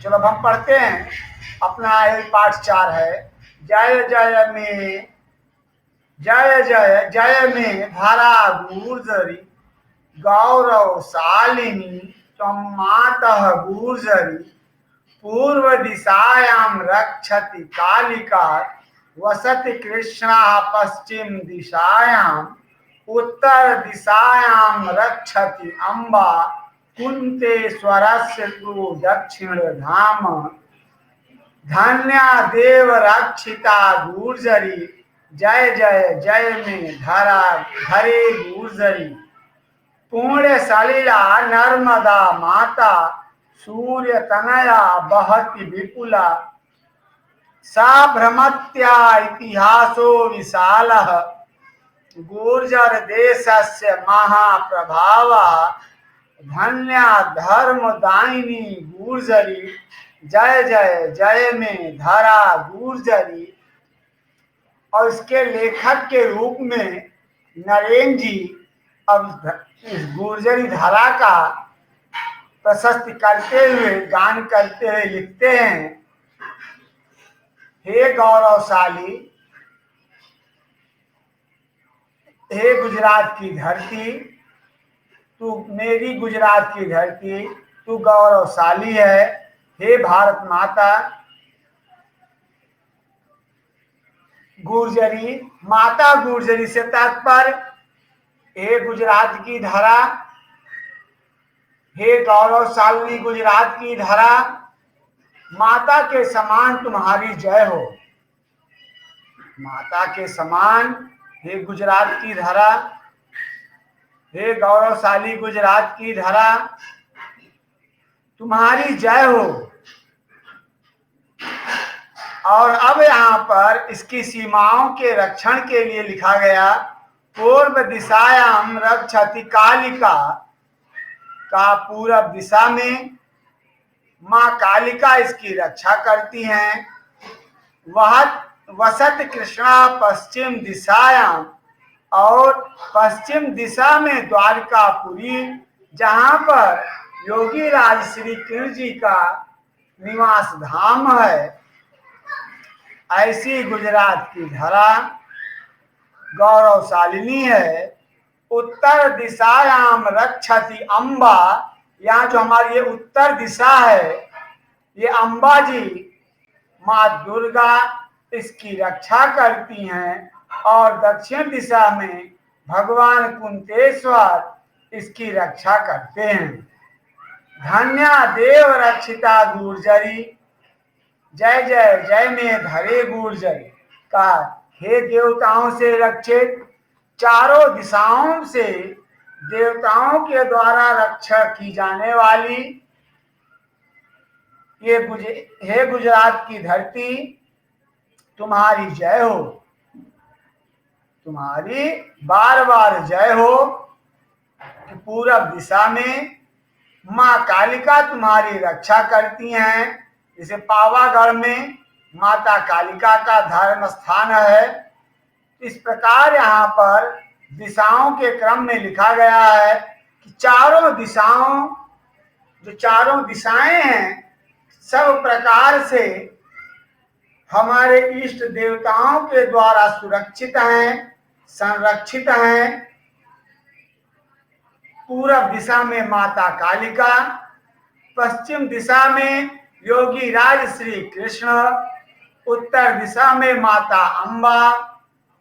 चलो अब हम पढ़ते हैं। अपना यही पाठ 4 है। जय जय में जय जय जय में धरा गुर्जरी गौरव शालिनी त्वं मातः गुर्जरी पूर्व दिशायां रक्षति कालिका वसति कृष्णा पश्चिम दिशायां उत्तर दिशायां रक्षति अम्बा कुंतेश्वरस्य तु दक्षिण धाम धन्या देव रक्षिता गुर्जरी जय जय जय में धरा धरे गुर्जरी पुण्य सलिला नर्मदा माता सूर्य तनया बहति विपुला सा भ्रमत्या इतिहासो विशालः गुर्जर देशस्य महाप्रभावा धन्या धर्मदायिनी गुर्जरी जय जय जय में धरा गुर्जरी। और इसके लेखक के रूप में नरेंद्र जी अब इस गुर्जरी धारा का प्रशस्ति करते हुए गान करते हुए लिखते हैं। हे गौरवशाली, हे गुजरात की धरती, तू मेरी गुजरात की धरती, तू गौरवशाली है। हे भारत माता, गुर्जरी माता गुर्जरी से तात्पर्य हे गुजरात की धरा, हे गौरवशालिनी गुजरात की धरा, माता के समान तुम्हारी जय हो। माता के समान हे गुजरात की धरा, हे गौरवशाली गुजरात की धरा, तुम्हारी जय हो। और अब यहाँ पर इसकी सीमाओं के रक्षण के लिए लिखा गया पूर्व दिशायाम रक्षति कालिका का पूर्व दिशा में माँ कालिका इसकी रक्षा करती हैं। वह वसत कृष्णा पश्चिम दिशायाम और पश्चिम दिशा में द्वारकापुरी जहाँ पर योगी राज श्री कृष्ण जी का निवास धाम है, ऐसी गुजरात की धरा गौरवशालिनी है। उत्तर दिशायाम रक्षति अम्बा, यहाँ जो हमारी ये उत्तर दिशा है ये अम्बा जी माँ दुर्गा इसकी रक्षा करती हैं। और दक्षिण दिशा में भगवान कुंतेश्वर इसकी रक्षा करते हैं। धन्या देव रक्षिता गुर्जरी जय जय जय में धरे गुर्जरी का हे देवताओं से रक्षित, चारों दिशाओं से देवताओं के द्वारा रक्षा की जाने वाली ये हे गुजरात की धरती, तुम्हारी जय हो, तुम्हारी बार बार जय हो। कि पूरब दिशा में माँ कालिका तुम्हारी रक्षा करती हैं। जैसे पावागढ़ में माता कालिका का धर्म स्थान है, इस प्रकार यहाँ पर दिशाओं के क्रम में लिखा गया है कि चारों दिशाओं, जो चारों दिशाएं हैं, सब प्रकार से हमारे इष्ट देवताओं के द्वारा सुरक्षित हैं, संरक्षित हैं। पूरब दिशा में माता कालिका, पश्चिम दिशा में योगी राज श्री कृष्ण, उत्तर दिशा में माता अम्बा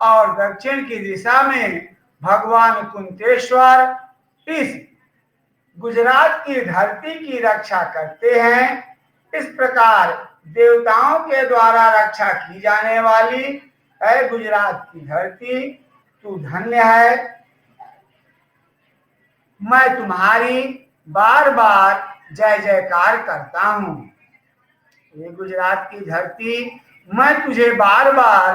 और दक्षिण की दिशा में भगवान कुंतेश्वर इस गुजरात की धरती की रक्षा करते हैं। इस प्रकार देवताओं के द्वारा रक्षा की जाने वाली है गुजरात की धरती, तू धन्य है। मैं तुम्हारी बार बार जय जयकार करता हूँ। ये गुजरात की धरती, मैं तुझे बार बार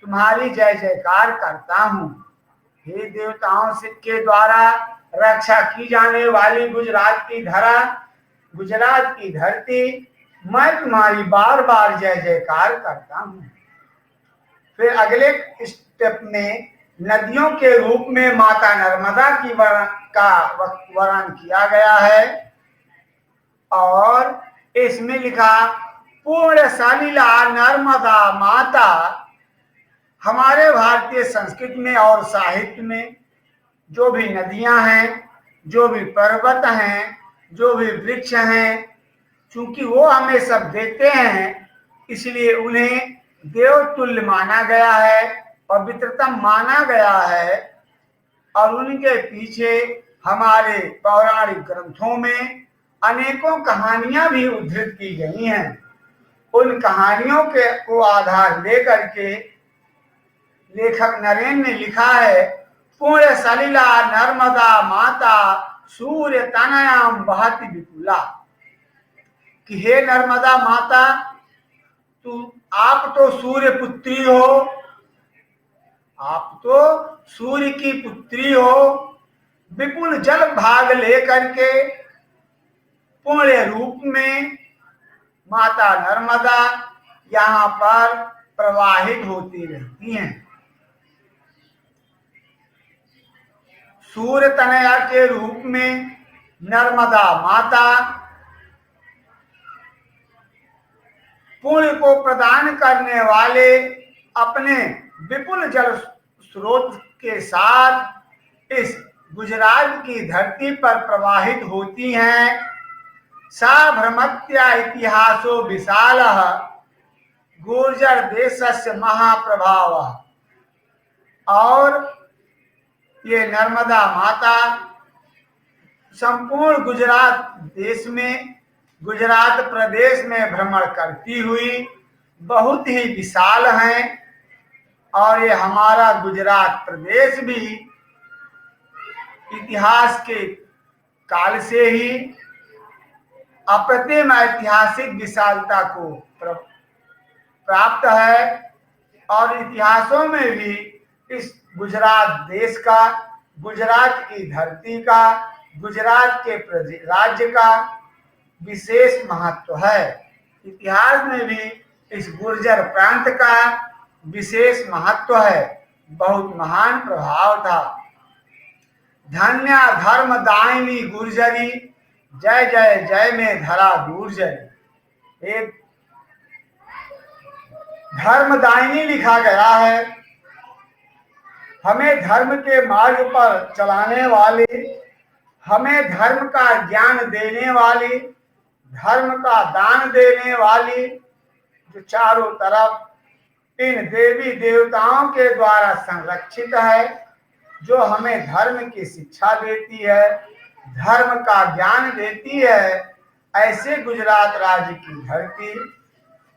तुम्हारी जय जयकार करता हूँ। हे देवताओं से के द्वारा रक्षा की जाने वाली गुजरात की धरा, गुजरात की धरती, मैं तुम्हारी बार बार जय जयकार करता हूँ। फिर अगले स्टेप में नदियों के रूप में माता नर्मदा का वर्णन किया गया है। और इसमें लिखा पूर्ण सलिला नर्मदा माता। हमारे भारतीय संस्कृति में और साहित्य में जो भी नदियां हैं, जो भी पर्वत हैं, जो भी वृक्ष हैं, चूंकि वो हमें सब देते हैं, इसलिए उन्हें देवतुल्य माना गया है, पवित्रतम माना गया है। और उनके पीछे हमारे पौराणिक ग्रंथों में अनेकों कहानियां भी उद्धृत की गई हैं। उन कहानियों के को आधार लेकर के लेखक नरेन ने लिखा है, पूर्ण सलिला नर्मदा माता सूर्य तनयाम बहती विपुला, कि हे नर्मदा माता, आप तो सूर्य पुत्री हो, आप तो सूर्य की पुत्री हो। विपुल जल भाग लेकर के पूर्ण रूप में माता नर्मदा यहाँ पर प्रवाहित होती रहती हैं। सूर्य तनया के रूप में नर्मदा माता पुण्य को प्रदान करने वाले अपने विपुल जल स्रोत के साथ इस गुजरात की धरती पर प्रवाहित होती हैं। सा भ्रमत्या इतिहासो विशाल गुर्जर देशस्य महाप्रभाव। और ये नर्मदा माता संपूर्ण गुजरात देश में, गुजरात प्रदेश में भ्रमण करती हुई बहुत ही विशाल हैं। और ये हमारा गुजरात प्रदेश भी इतिहास के काल से ही अप्रतिम ऐतिहासिक विशालता को प्राप्त है। और इतिहासों में भी इस गुजरात देश का, गुजरात की धरती का, गुजरात के राज्य का विशेष महत्व है। इतिहास में भी इस गुर्जर प्रांत का विशेष महत्व है, बहुत महान प्रभाव था। धन्य धर्म दायिनी गुर्जरी, जय जय जय में धरा गुर्जरी। एक धर्मदायिनी लिखा गया है। हमें धर्म के मार्ग पर चलाने वाली, हमें धर्म का ज्ञान देने वाली, धर्म का दान देने वाली, जो चारों तरफ इन देवी देवताओं के द्वारा संरक्षित है, जो हमें धर्म की शिक्षा देती है, धर्म का ज्ञान देती है, ऐसे गुजरात राज्य की धरती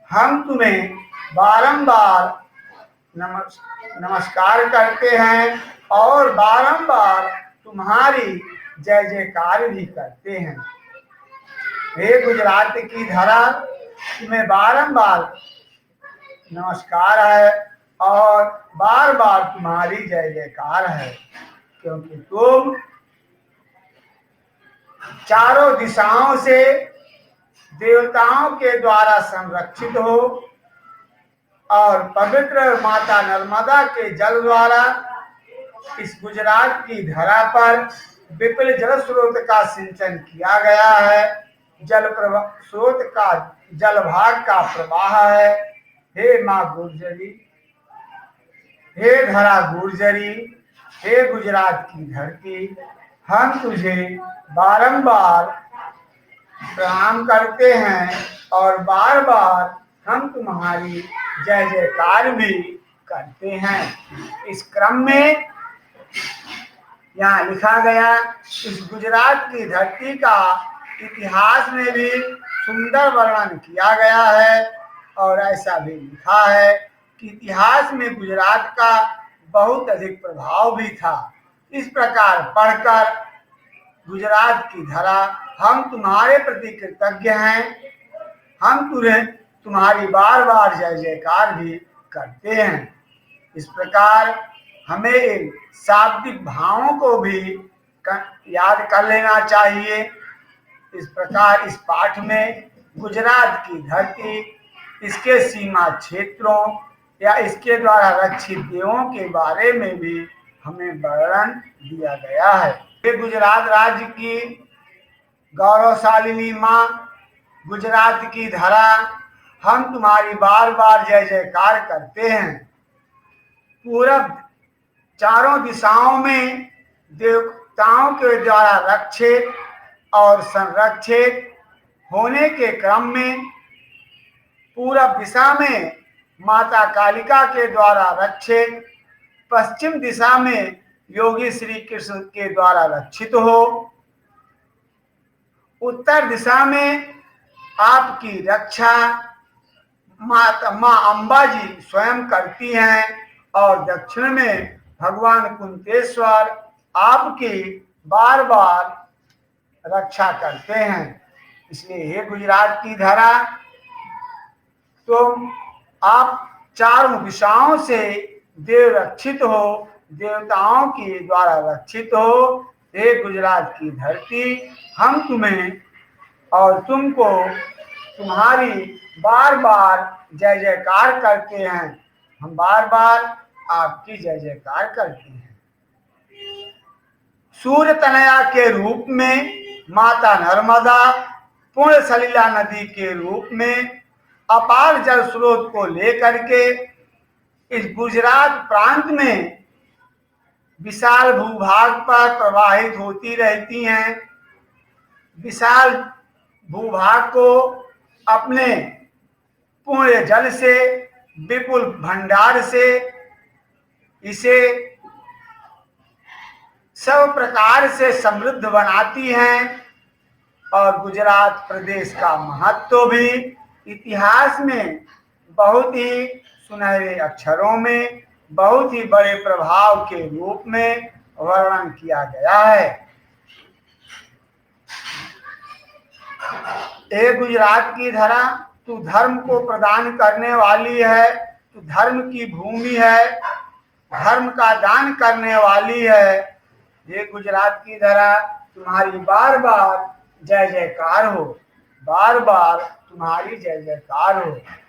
हम तुम्हें बारंबार नमस्कार करते हैं और बारंबार तुम्हारी जय जयकार भी करते हैं। हे गुजरात की धरा, तुम्हें बारंबार नमस्कार है और बार बार तुम्हारी जय जयकार है, क्योंकि तुम चारों दिशाओं से देवताओं के द्वारा संरक्षित हो और पवित्र माता नर्मदा के जल द्वारा इस गुजरात की धरा पर विपुल जल स्रोत का सिंचन किया गया है। जल प्रवाह स्रोत का जल भाग का प्रवाह है। हे माँ गुर्जरी, हे धरा गुर्जरी, हे गुजरात की धरती, हम तुझे बारंबार प्रणाम करते हैं और बार बार हम तुम्हारी जय जयकार भी करते हैं। इस क्रम में यहाँ लिखा गया, इस गुजरात की धरती का इतिहास में भी सुंदर वर्णन किया गया है और ऐसा भी लिखा है कि इतिहास में गुजरात का बहुत अधिक प्रभाव भी था। इस प्रकार पढ़कर गुजरात की धरा, हम तुम्हारे प्रति कृतज्ञ हैं। हम तुम्हारी बार बार जय जयकार भी करते हैं। इस प्रकार हमें इन शाब्दिक भावों को भी याद कर लेना चाहिए। इस प्रकार इस पाठ में गुजरात की धरती, इसके सीमा क्षेत्रों या इसके द्वारा रक्षित देवों के बारे में भी हमें वर्णन दिया गया है। ये गुजरात राज्य की गौरवशालिनी माँ गुजरात की धरा, हम तुम्हारी बार बार जय जयकार करते हैं। पूरब चारों दिशाओं में देवताओं के द्वारा रक्षित और संरक्षित होने के क्रम में पूरब दिशा में माता कालिका के द्वारा रक्षित, पश्चिम दिशा में योगी श्री कृष्ण के द्वारा रक्षित हो, उत्तर दिशा में आपकी रक्षा माँ अम्बा जी स्वयं करती हैं और दक्षिण में भगवान कुंतेश्वर आपकी बार बार रक्षा करते हैं। इसलिए हे गुजरात की धरा, तुम आप चारों दिशाओं से देव रक्षित हो, देवताओं के द्वारा रक्षित हो। हे गुजरात की धरती, हम तुम्हें और तुमको तुम्हारी बार बार जय जयकार करते हैं। हम बार बार आपकी जय जयकार करते हैं। सूर्य तनया के रूप में माता नर्मदा, पूर्ण सलीला नदी के रूप में अपार जल स्रोत को लेकर के इस गुजरात प्रांत में विशाल भूभाग पर प्रवाहित होती रहती हैं। विशाल भूभाग को अपने पूर्ण जल से, विपुल भंडार से इसे सब प्रकार से समृद्ध बनाती हैं। और गुजरात प्रदेश का महत्व भी इतिहास में बहुत ही सुनहरे अक्षरों में, बहुत ही बड़े प्रभाव के रूप में वर्णन किया गया है। ए गुजरात की धरा, तू धर्म को प्रदान करने वाली है, तू धर्म की भूमि है, धर्म का दान करने वाली है। ये गुजरात की धरा, तुम्हारी बार बार जय जयकार हो, बार बार तुम्हारी जय जयकार हो।